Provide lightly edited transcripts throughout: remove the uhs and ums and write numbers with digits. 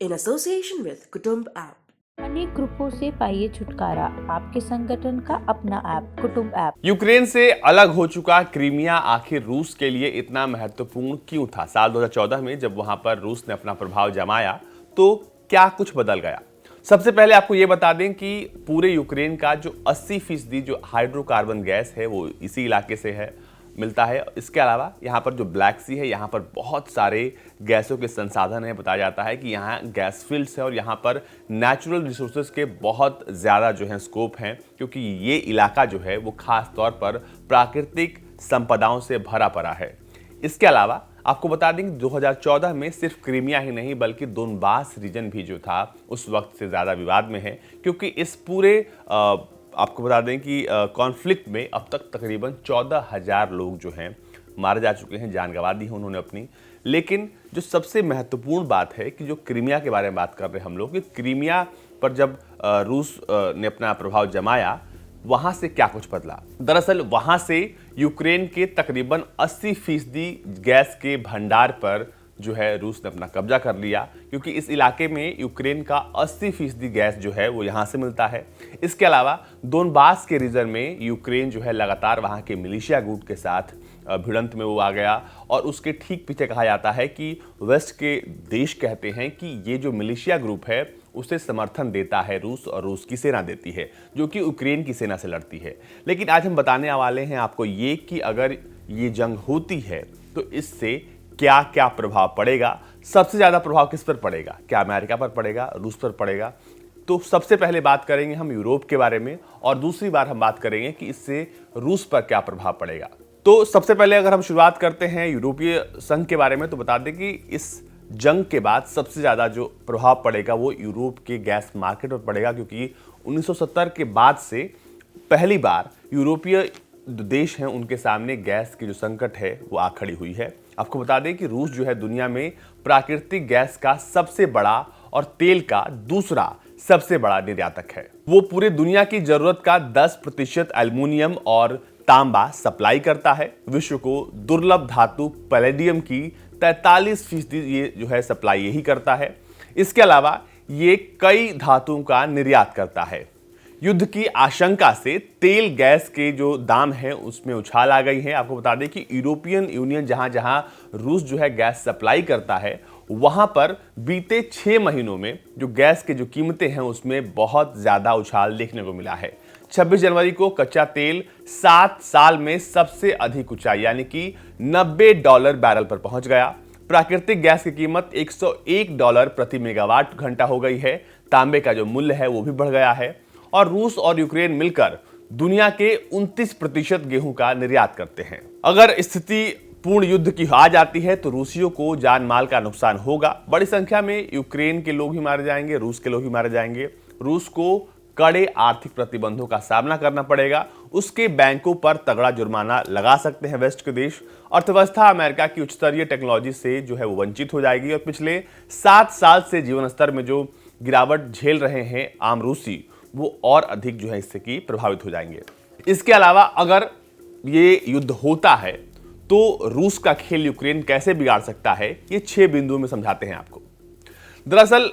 in association with Kutumb app. अनेक ग्रुपों से पाइए छुटकारा, आपके संगठन का अपना ऐप कुटुंब ऐप। यूक्रेन से अलग हो चुका क्रीमिया आखिर रूस के लिए इतना महत्वपूर्ण क्यों था? साल 2014 में जब वहां पर रूस ने अपना प्रभाव जमाया तो क्या कुछ बदल गया? सबसे पहले आपको यह बता दें कि पूरे यूक्रेन का जो 80% जो हाइड्रोकार्बन गैस है वो इसी इलाके से है मिलता है। इसके अलावा यहाँ पर जो ब्लैक सी है, यहाँ पर बहुत सारे गैसों के संसाधन हैं। बताया जाता है कि यहाँ गैस फील्ड्स है और यहाँ पर नेचुरल रिसोर्सेज के बहुत ज़्यादा जो है स्कोप हैं, क्योंकि ये इलाका जो है वो खास तौर पर प्राकृतिक संपदाओं से भरा पड़ा है। इसके अलावा आपको बता दें कि 2014 में सिर्फ क्रीमिया ही नहीं बल्कि दोनबास रीजन भी जो था उस वक्त से ज़्यादा विवाद में है, क्योंकि इस पूरे आपको बता दें कि कॉन्फ्लिक्ट में अब तक तकरीबन 14,000 लोग जो हैं मारे जा चुके हैं, जान गंवा दी है उन्होंने अपनी। लेकिन जो सबसे महत्वपूर्ण बात है कि जो क्रीमिया के बारे में बात कर रहे हैं हम लोग, कि क्रीमिया पर जब रूस ने अपना प्रभाव जमाया वहां से क्या कुछ बदला। दरअसल वहां से यूक्रेन के तकरीबन 80% गैस के भंडार पर जो है रूस ने अपना कब्जा कर लिया, क्योंकि इस इलाके में यूक्रेन का 80% गैस जो है वो यहाँ से मिलता है। इसके अलावा दोनबास के रीजन में यूक्रेन जो है लगातार वहाँ के मिलिशिया गुट के साथ भिड़ंत में वो आ गया, और उसके ठीक पीछे कहा जाता है कि वेस्ट के देश कहते हैं कि ये जो मिलिशिया ग्रुप है उसे समर्थन देता है रूस, और रूस की सेना देती है जो कि यूक्रेन की सेना से लड़ती है। लेकिन आज हम बताने वाले हैं आपको ये कि अगर ये जंग होती है तो इससे क्या क्या प्रभाव पड़ेगा। सबसे ज्यादा प्रभाव किस पर पड़ेगा? क्या अमेरिका पर पड़ेगा, रूस पर पड़ेगा? तो सबसे पहले बात करेंगे हम यूरोप के बारे में, और दूसरी बार हम बात करेंगे कि इससे रूस पर क्या प्रभाव पड़ेगा। तो सबसे पहले अगर हम शुरुआत करते हैं यूरोपीय संघ के बारे में, तो बता दें कि इस जंग के बाद सबसे ज्यादा जो प्रभाव पड़ेगा वो यूरोप के गैस मार्केट पर पड़ेगा, क्योंकि 1970 के बाद से पहली बार यूरोपीय देश हैं उनके सामने गैस की जो संकट है वो आ खड़ी हुई है। आपको बता दें कि रूस जो है दुनिया में प्राकृतिक गैस का सबसे बड़ा और तेल का दूसरा सबसे बड़ा निर्यातक है। वो पूरे दुनिया की जरूरत का 10% एल्युमिनियम और तांबा सप्लाई करता है। विश्व को दुर्लभ धातु पैलेडियम की 43% ये जो है सप्लाई यही करता है। इसके अलावा ये कई धातुओं का निर्यात करता है। युद्ध की आशंका से तेल गैस के जो दाम हैं उसमें उछाल आ गई है। आपको बता दें कि यूरोपियन यूनियन जहां जहां रूस जो है गैस सप्लाई करता है वहां पर बीते 6 महीनों में जो गैस के जो कीमतें हैं उसमें बहुत ज्यादा उछाल देखने को मिला है। 26 जनवरी को कच्चा तेल 7 साल में सबसे अधिक ऊंचाई यानी कि $90 बैरल पर पहुंच गया। प्राकृतिक गैस की कीमत $101 प्रति मेगावाट घंटा हो गई है। तांबे का जो मूल्य है वो भी बढ़ गया है, और रूस और यूक्रेन मिलकर दुनिया के 29% गेहूं का निर्यात करते हैं। अगर स्थिति पूर्ण युद्ध की आ जाती है तो रूसियों को जान माल का नुकसान होगा। बड़ी संख्या में यूक्रेन के लोग ही मारे जाएंगे, रूस के लोग ही मारे जाएंगे। रूस को कड़े आर्थिक प्रतिबंधों का सामना करना पड़ेगा। उसके बैंकों पर तगड़ा जुर्माना लगा सकते हैं वेस्ट के देश। अर्थव्यवस्था अमेरिका की उच्च स्तरीय टेक्नोलॉजी से जो है वो वंचित हो जाएगी, और पिछले 7 साल से जीवन स्तर में जो गिरावट झेल रहे हैं आम रूसी, वो और अधिक जो है इससे की प्रभावित हो जाएंगे। इसके अलावा अगर ये युद्ध होता है तो रूस का खेल यूक्रेन कैसे बिगाड़ सकता है, ये 6 बिंदुओं में समझाते हैं आपको। दरअसल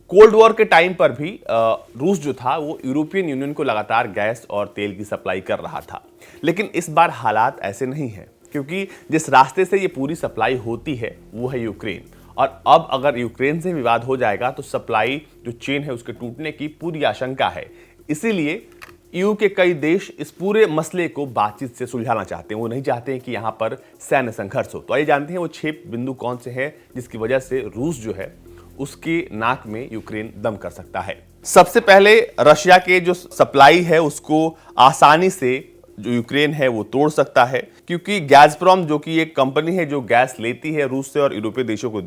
कोल्ड वॉर के टाइम पर भी रूस जो था वो यूरोपियन यूनियन को लगातार गैस और तेल की सप्लाई कर रहा था। लेकिन इस बार हालात ऐसे नहीं है, क्योंकि जिस रास्ते से ये पूरी सप्लाई होती है वो है यूक्रेन, और अब अगर यूक्रेन से विवाद हो जाएगा तो सप्लाई जो चेन है उसके टूटने की पूरी आशंका है। इसीलिए ईयू के कई देश इस पूरे मसले को बातचीत से सुलझाना चाहते हैं। वो नहीं चाहते हैं कि यहाँ पर सैन्य संघर्ष हो। तो आइए जानते हैं वो 6 बिंदु कौन से हैं जिसकी वजह से रूस जो है उसकी नाक में यूक्रेन दम कर सकता है। सबसे पहले रशिया के जो सप्लाई है उसको आसानी से जो यूक्रेन है वो तोड़ सकता है, क्योंकि गैज़प्रोम जो कि एक कंपनी है जो गैस लेती है रूस से और यूरोपीय देशों को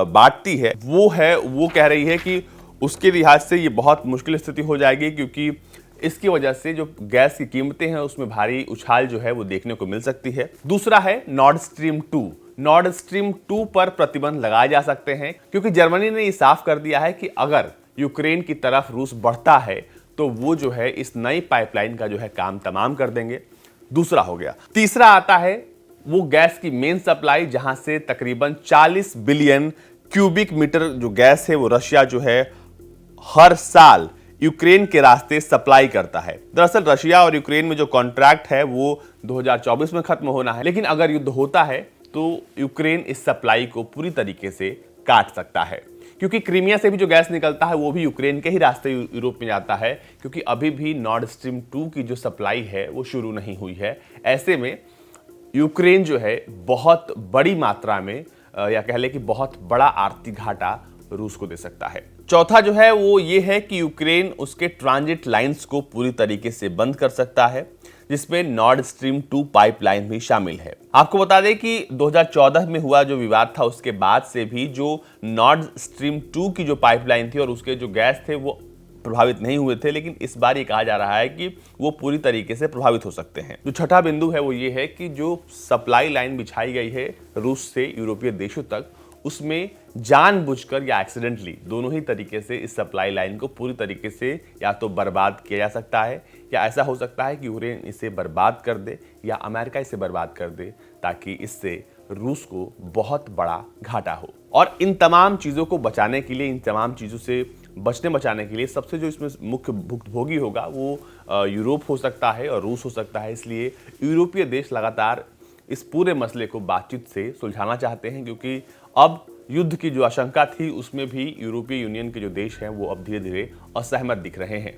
बांटती है, वो कह रही है कि उसके लिहाज से ये बहुत मुश्किल स्थिति हो जाएगी, क्योंकि इसकी वजह से जो गैस की कीमतें हैं उसमें भारी उछाल जो है वो देखने को मिल सकती है। दूसरा है नॉर्ड स्ट्रीम 2। नॉर्ड स्ट्रीम 2 पर प्रतिबंध लगाए जा सकते हैं, क्योंकि जर्मनी ने ये साफ कर दिया है कि अगर यूक्रेन की तरफ रूस बढ़ता है तो वो जो है इस नई पाइपलाइन का जो है काम तमाम कर देंगे। दूसरा हो गया। तीसरा आता है वो गैस की मेन सप्लाई, जहां से तकरीबन 40 बिलियन क्यूबिक मीटर जो गैस है वो रशिया जो है हर साल यूक्रेन के रास्ते सप्लाई करता है। दरअसल रशिया और यूक्रेन में जो कॉन्ट्रैक्ट है वो 2024 में खत्म होना है, लेकिन अगर युद्ध होता है तो यूक्रेन इस सप्लाई को पूरी तरीके से काट सकता है, क्योंकि क्रीमिया से भी जो गैस निकलता है वो भी यूक्रेन के ही रास्ते यूरोप में जाता है, क्योंकि अभी भी नॉर्ड स्ट्रीम 2 की जो सप्लाई है वो शुरू नहीं हुई है। ऐसे में यूक्रेन जो है बहुत बड़ी मात्रा में या कह ले कि बहुत बड़ा आर्थिक घाटा रूस को दे सकता है। चौथा जो है वो ये है कि यूक्रेन उसके ट्रांजिट लाइंस को पूरी तरीके से बंद कर सकता है, जिसमें नॉर्ड स्ट्रीम 2 पाइपलाइन भी शामिल है। आपको बता दें कि 2014 में हुआ जो विवाद था उसके बाद से भी जो नॉर्ड स्ट्रीम 2 की जो पाइपलाइन थी और उसके जो गैस थे वो प्रभावित नहीं हुए थे, लेकिन इस बार ये कहा जा रहा है कि वो पूरी तरीके से प्रभावित हो सकते हैं। जो छठा बिंदु है वो ये है कि जो सप्लाई लाइन बिछाई गई है रूस से यूरोपीय देशों तक, उसमें जानबूझकर या एक्सीडेंटली दोनों ही तरीके से इस सप्लाई लाइन को पूरी तरीके से या तो बर्बाद किया जा सकता है, या ऐसा हो सकता है कि यूक्रेन इसे बर्बाद कर दे या अमेरिका इसे बर्बाद कर दे, ताकि इससे रूस को बहुत बड़ा घाटा हो। और इन तमाम चीज़ों को बचाने के लिए, इन तमाम चीज़ों से बचाने के लिए सबसे जो इसमें मुख्य भुक्तभोगी होगा वो यूरोप हो सकता है और रूस हो सकता है। इसलिए यूरोपीय देश लगातार इस पूरे मसले को बातचीत से सुलझाना चाहते हैं, क्योंकि अब युद्ध की जो आशंका थी उसमें भी यूरोपीय यूनियन के जो देश हैं वो अब धीरे धीरे असहमत दिख रहे हैं।